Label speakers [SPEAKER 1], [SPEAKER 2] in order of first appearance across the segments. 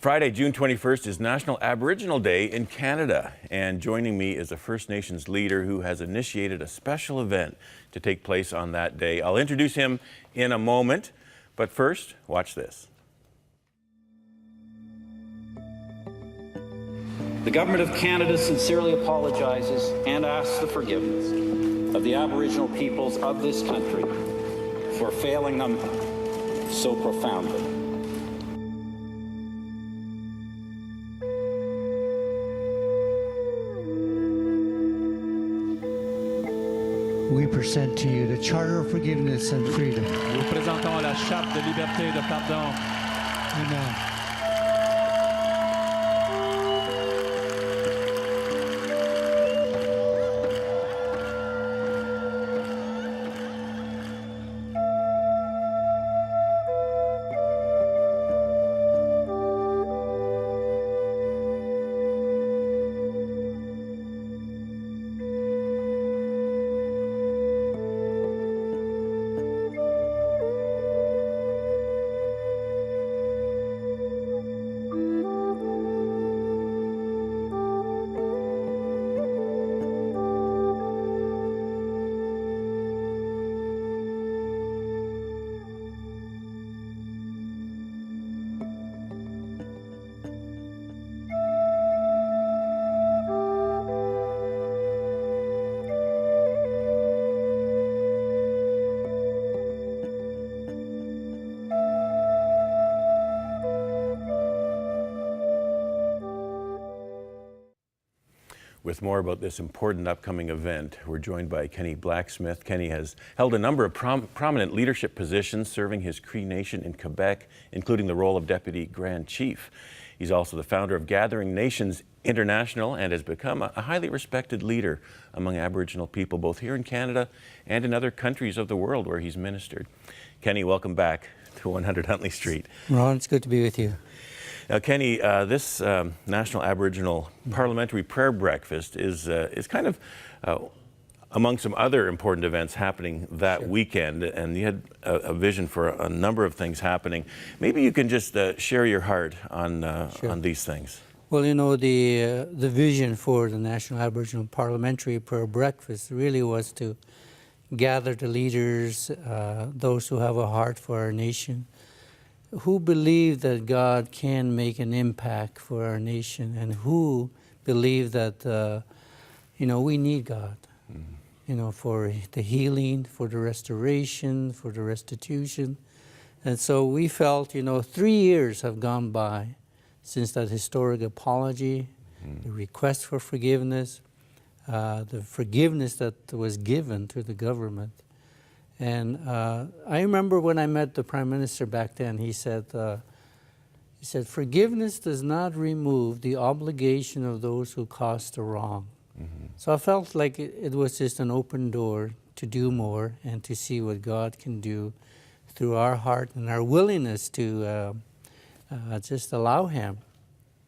[SPEAKER 1] Friday, June 21st is National Aboriginal Day in Canada, and joining me is a First Nations leader who has initiated a special event to take place on that day. I'll introduce him in a moment, but first, watch this.
[SPEAKER 2] The Government of Canada sincerely apologizes and asks the forgiveness of the Aboriginal peoples of this country for failing them so profoundly.
[SPEAKER 3] We present to you the Charter of Forgiveness and Freedom.
[SPEAKER 4] Nous vous présentons la charte de liberté et de pardon.
[SPEAKER 3] Amen.
[SPEAKER 1] With more about this important upcoming event, we're joined by Kenny Blacksmith. Kenny has held a number of prominent leadership positions serving his Cree Nation in Quebec, including the role of Deputy Grand Chief. He's also the founder of Gathering Nations International and has become a highly respected leader among Aboriginal people, both here in Canada and in other countries of the world where he's ministered. Kenny, welcome back to 100 Huntley Street.
[SPEAKER 3] Ron, it's good to be with you.
[SPEAKER 1] Now, Kenny, this National Aboriginal Parliamentary Prayer Breakfast is kind of among some other important events happening that weekend, and you had a vision for a number of things happening. Maybe you can just share your heart on these things.
[SPEAKER 3] Well, you know, the vision for the National Aboriginal Parliamentary Prayer Breakfast really was to gather the leaders, those who have a heart for our nation, who believe that God can make an impact for our nation, and who believe that, you know, we need God, you know, for the healing, for the restoration, for the restitution. And so we felt, you know, 3 years have gone by since that historic apology, the request for forgiveness, the forgiveness that was given to the government. And I remember when I met the Prime Minister back then, he said, forgiveness does not remove the obligation of those who caused the wrong. So I felt like it was just an open door to do more and to see what God can do through our heart and our willingness to just allow Him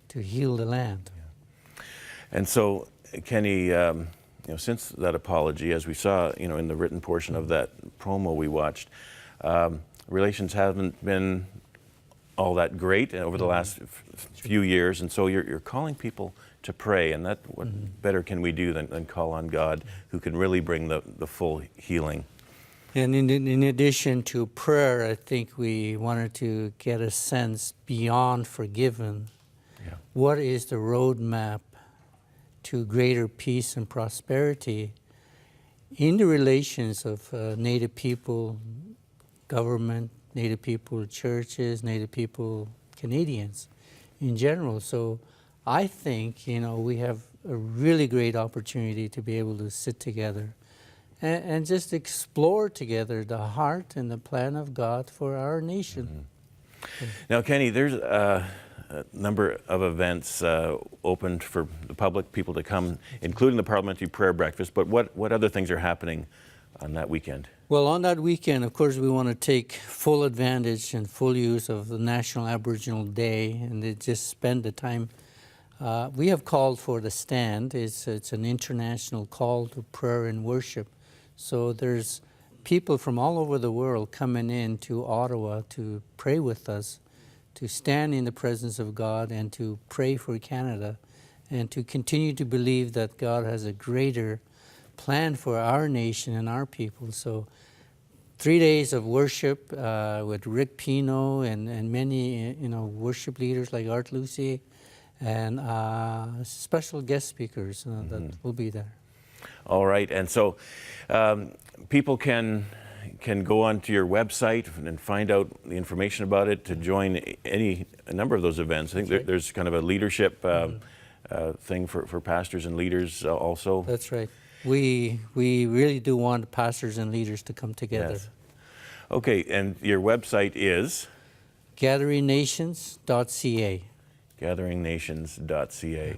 [SPEAKER 3] to heal the land.
[SPEAKER 1] Yeah. And so, Kenny, you know, since that apology, as we saw, you know, in the written portion of that promo we watched, relations haven't been all that great over the last few years, and so you're calling people to pray, and that what better can we do than call on God, who can really bring the full healing.
[SPEAKER 3] And in addition to prayer, I think we wanted to get a sense beyond forgiven. Yeah. What is the roadmap to greater peace and prosperity in the relations of Native people, government, Native people churches, Native people Canadians in general. So I think, you know, we have a really great opportunity to be able to sit together and just explore together the heart and the plan of God for our nation.
[SPEAKER 1] Now, Kenny, there's a number of events opened for the public, people to come, including the Parliamentary Prayer Breakfast, but what other things are happening on that weekend?
[SPEAKER 3] Well, on that weekend, of course, we want to take full advantage and full use of the National Aboriginal Day and just spend the time. We have called for the stand. It's an international call to prayer and worship. So there's people from all over the world coming in to Ottawa to pray with us, to stand in the presence of God and to pray for Canada and to continue to believe that God has a greater plan for our nation and our people. So 3 days of worship with Rick Pino and many worship leaders like Art Lucy and special guest speakers that will be there.
[SPEAKER 1] All right, and so people can go onto your website and find out the information about it to join a number of those events. I think there's kind of a leadership thing for pastors and leaders also.
[SPEAKER 3] That's right. We really do want pastors and leaders to come together.
[SPEAKER 1] Yes. Okay, and your website is?
[SPEAKER 3] GatheringNations.ca.
[SPEAKER 1] GatheringNations.ca.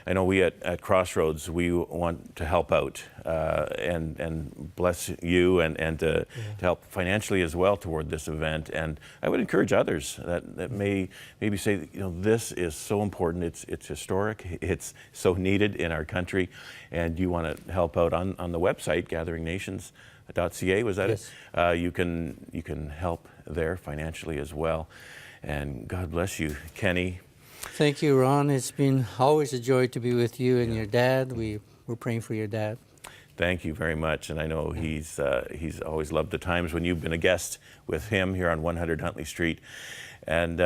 [SPEAKER 1] I know we at Crossroads, we want to help out and bless you and to help financially as well toward this event. And I would encourage others that may maybe say, this is so important. It's historic. It's so needed in our country, and you want to help out on the website GatheringNations.ca. Was that
[SPEAKER 3] Yes.
[SPEAKER 1] it? You can help there financially as well. And God bless you, Kenny.
[SPEAKER 3] Thank you, Ron. It's been always a joy to be with you and your dad. We're praying for your dad.
[SPEAKER 1] Thank you very much, and I know he's always loved the times when you've been a guest with him here on 100 Huntley Street, and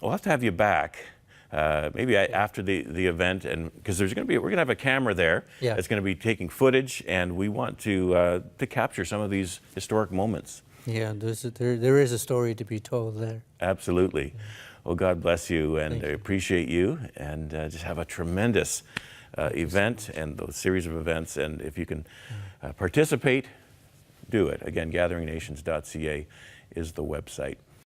[SPEAKER 1] we'll have to have you back maybe after the event, and because we're going to have a camera there that's going to be taking footage, and we want to capture some of these historic moments.
[SPEAKER 3] Yeah, there is a story to be told there.
[SPEAKER 1] Absolutely. Well, God bless you, and I appreciate you, and just have a tremendous event and those series of events. And if you can participate, do it. Again, GatheringNations.ca is the website.